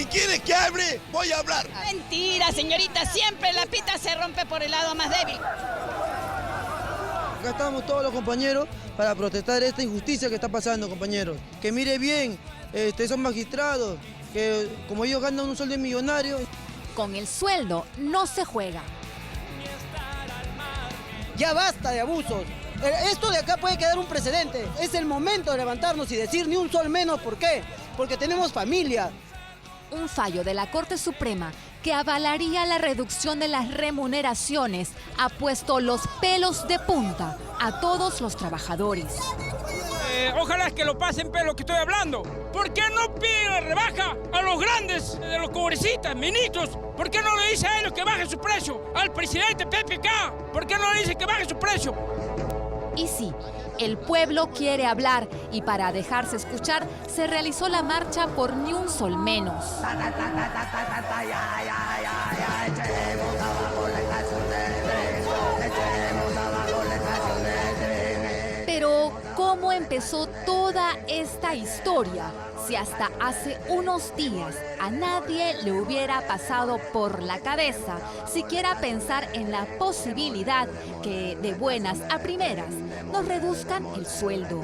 Si quieres que hable, voy a hablar. Mentira, señorita, siempre la pita se rompe por el lado más débil. Acá estamos todos los compañeros para protestar esta injusticia que está pasando, compañeros. Que mire bien, son magistrados, que como ellos ganan un sueldo millonario. Con el sueldo no se juega. Ya basta de abusos. Esto de acá puede quedar un precedente. Es el momento de levantarnos y decir ni un sol menos. ¿Por qué? Porque tenemos familia. Un fallo de la Corte Suprema que avalaría la reducción de las remuneraciones ha puesto los pelos de punta a todos los trabajadores. Ojalá que lo pasen por lo que estoy hablando. ¿Por qué no piden la rebaja a los grandes, de los congresistas, ministros? ¿Por qué no le dice a ellos que baje su precio? Al presidente PPK, ¿por qué no le dice que baje su precio? Y sí, el pueblo quiere hablar y para dejarse escuchar se realizó la marcha por ni un sol menos. Pero, ¿cómo empezó toda esta historia? Si hasta hace unos días a nadie le hubiera pasado por la cabeza siquiera pensar en la posibilidad que de buenas a primeras nos reduzcan el sueldo.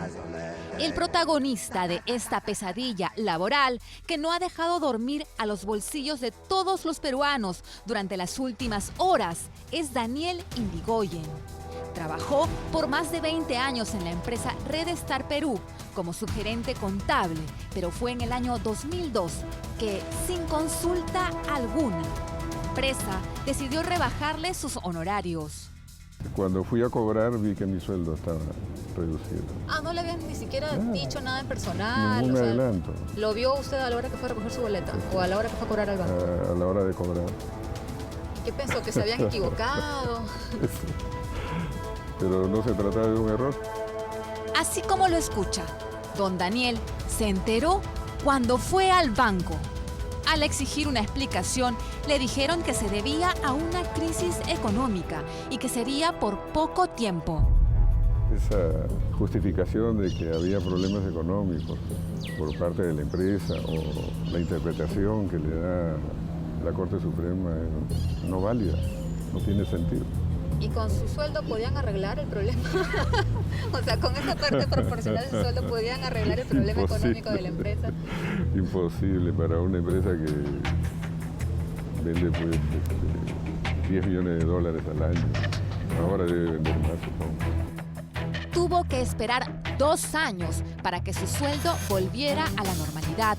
El protagonista de esta pesadilla laboral que no ha dejado dormir a los bolsillos de todos los peruanos durante las últimas horas es Daniel Indigoyen. Trabajó por más de 20 años en la empresa Redestar Perú como subgerente contable, pero fue en el año 2002 que, sin consulta alguna, la empresa decidió rebajarle sus honorarios. Cuando fui a cobrar vi que mi sueldo estaba reducido. No le habían ni siquiera dicho nada en personal. Ningún adelanto. ¿Lo vio usted a la hora que fue a recoger su boleta o a la hora que fue a cobrar al banco? A la hora de cobrar. ¿Y qué pensó? ¿Que se habían equivocado? Pero no se trataba de un error. Así como lo escucha, don Daniel se enteró cuando fue al banco. Al exigir una explicación, le dijeron que se debía a una crisis económica y que sería por poco tiempo. Esa justificación de que había problemas económicos por parte de la empresa o la interpretación que le da la Corte Suprema es no válida, no tiene sentido. ¿Y con su sueldo podían arreglar el problema? O sea, con esa parte proporcional de su sueldo podían arreglar el problema económico de la empresa. Imposible para una empresa que vende pues, 10 millones de dólares al año. Ahora debe vender más, supongo. Tuvo que esperar 2 años para que su sueldo volviera a la normalidad.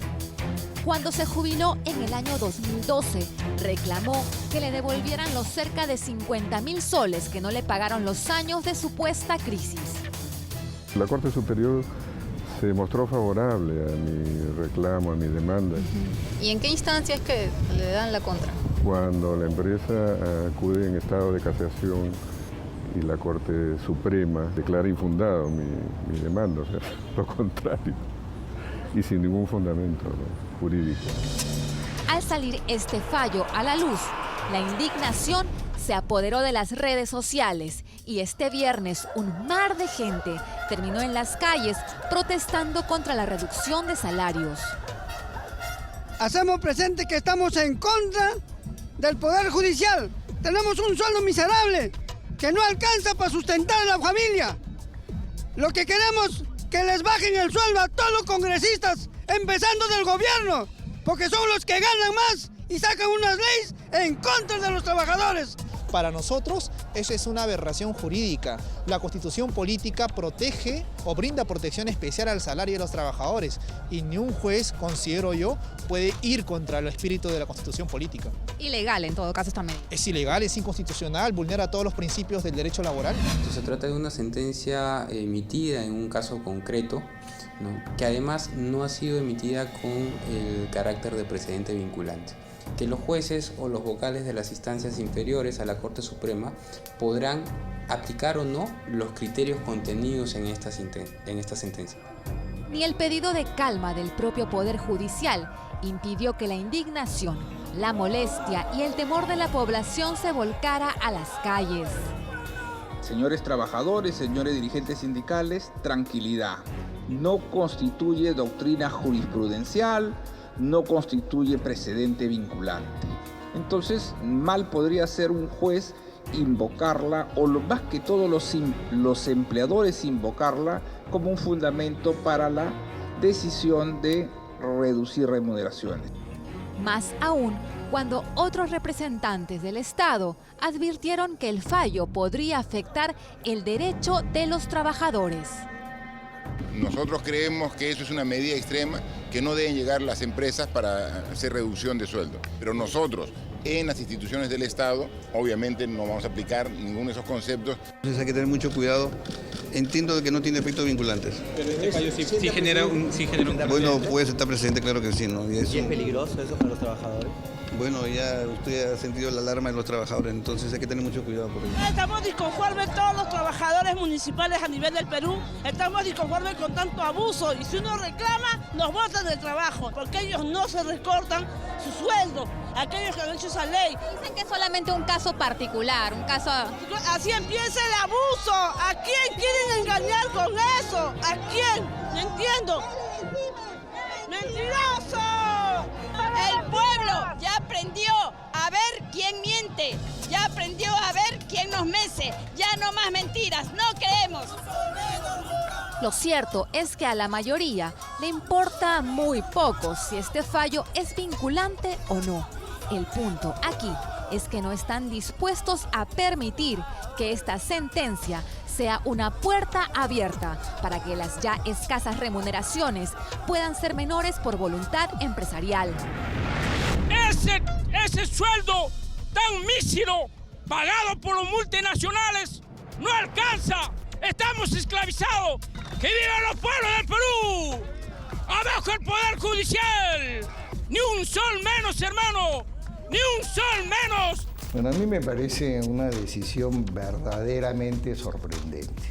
Cuando se jubiló en el año 2012, reclamó que le devolvieran los cerca de 50.000 soles que no le pagaron los años de supuesta crisis. La Corte Superior se mostró favorable a mi reclamo, a mi demanda. ¿Y en qué instancia es que le dan la contra? Cuando la empresa acude en estado de casación y la Corte Suprema declara infundado mi demanda, o sea, lo contrario, y sin ningún fundamento jurídico. Al salir este fallo a la luz, la indignación se apoderó de las redes sociales y este viernes un mar de gente terminó en las calles protestando contra la reducción de salarios. Hacemos presente que estamos en contra del Poder Judicial. Tenemos un sueldo miserable que no alcanza para sustentar a la familia. Lo que queremos que les bajen el sueldo a todos los congresistas, empezando del gobierno, porque son los que ganan más y sacan unas leyes en contra de los trabajadores. Para nosotros, eso es una aberración jurídica. La Constitución política protege o brinda protección especial al salario de los trabajadores y ni un juez, considero yo, puede ir contra el espíritu de la Constitución política. Ilegal en todo caso esta medida. Es ilegal, es inconstitucional, vulnera todos los principios del derecho laboral. Se trata de una sentencia emitida en un caso concreto, ¿no?, que además no ha sido emitida con el carácter de precedente vinculante. Que los jueces o los vocales de las instancias inferiores a la Corte Suprema podrán aplicar o no los criterios contenidos en esta sentencia. Ni el pedido de calma del propio Poder Judicial impidió que la indignación, la molestia y el temor de la población se volcara a las calles. Señores trabajadores, señores dirigentes sindicales, tranquilidad. No constituye doctrina jurisprudencial, no constituye precedente vinculante. Entonces, mal podría ser un juez invocarla, o lo más que todos los empleadores invocarla como un fundamento para la decisión de reducir remuneraciones. Más aún cuando otros representantes del Estado advirtieron que el fallo podría afectar el derecho de los trabajadores. Nosotros creemos que eso es una medida extrema, que no deben llegar las empresas para hacer reducción de sueldo. Pero nosotros, en las instituciones del Estado, obviamente no vamos a aplicar ninguno de esos conceptos. Entonces hay que tener mucho cuidado. Entiendo que no tiene efectos vinculantes. Pero este fallo sí genera un... Bueno, puede estar presente, claro que sí, ¿no? ¿Y es peligroso eso para los trabajadores? Bueno, ya usted ha sentido la alarma de los trabajadores, entonces hay que tener mucho cuidado por ello. Estamos disconformes todos los trabajadores municipales a nivel del Perú, estamos disconformes con tanto abuso y si uno reclama, nos botan del trabajo, porque ellos no se recortan su sueldo, aquellos que han hecho esa ley. Dicen que es solamente un caso particular, un caso... Así empieza el abuso, ¿a quién quieren engañar con eso? ¿A quién? No entiendo. ¡Mentiroso! El pueblo ya aprendió a ver quién miente, ya aprendió a ver quién nos mece, ya no más mentiras, no creemos. Lo cierto es que a la mayoría le importa muy poco si este fallo es vinculante o no. El punto aquí es que no están dispuestos a permitir que esta sentencia sea una puerta abierta para que las ya escasas remuneraciones puedan ser menores por voluntad empresarial. Ese sueldo tan mísero pagado por los multinacionales no alcanza. Estamos esclavizados. ¡Que vivan los pueblos del Perú! ¡Abajo el Poder Judicial! ¡Ni un sol menos, hermano! ¡Ni un sol menos! Bueno, a mí me parece una decisión verdaderamente sorprendente,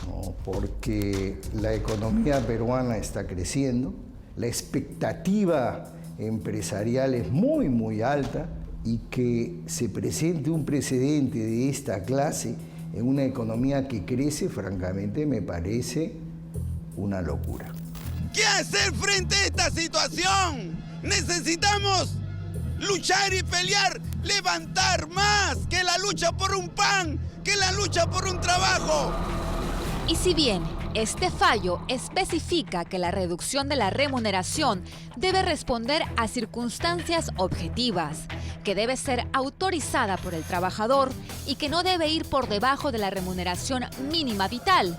¿no? Porque la economía peruana está creciendo, la expectativa empresarial es muy, muy alta y que se presente un precedente de esta clase en una economía que crece, francamente, me parece una locura. ¿Qué hacer frente a esta situación? Necesitamos luchar y pelear, levantar más que la lucha por un pan, que la lucha por un trabajo. Y si bien este fallo especifica que la reducción de la remuneración debe responder a circunstancias objetivas, que debe ser autorizada por el trabajador y que no debe ir por debajo de la remuneración mínima vital,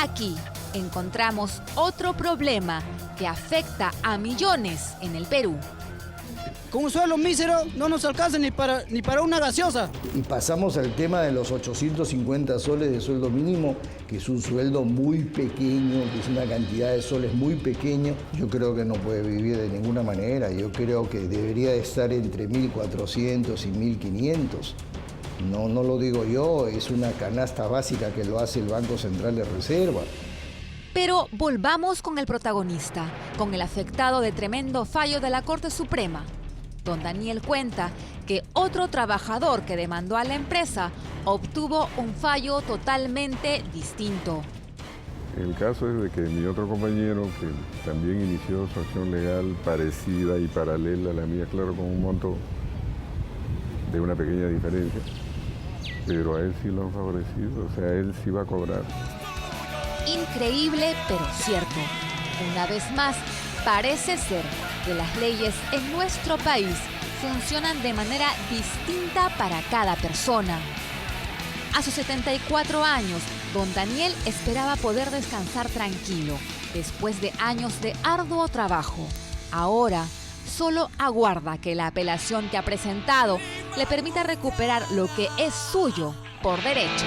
aquí encontramos otro problema que afecta a millones en el Perú. Con un sueldo mísero no nos alcanza ni para una gaseosa. Y pasamos al tema de los 850 soles de sueldo mínimo, que es un sueldo muy pequeño, que es una cantidad de soles muy pequeño. Yo creo que no puede vivir de ninguna manera. Yo creo que debería de estar entre 1.400 y 1.500. No lo digo yo, es una canasta básica que lo hace el Banco Central de Reserva. Pero volvamos con el protagonista, con el afectado de tremendo fallo de la Corte Suprema. Don Daniel cuenta que otro trabajador que demandó a la empresa obtuvo un fallo totalmente distinto. El caso es de que mi otro compañero, que también inició su acción legal parecida y paralela a la mía, claro, con un monto de una pequeña diferencia, pero a él sí lo han favorecido, o sea, él sí va a cobrar. Increíble, pero cierto. Una vez más, parece ser que las leyes en nuestro país funcionan de manera distinta para cada persona. A sus 74 años, don Daniel esperaba poder descansar tranquilo después de años de arduo trabajo. Ahora, solo aguarda que la apelación que ha presentado le permita recuperar lo que es suyo por derecho.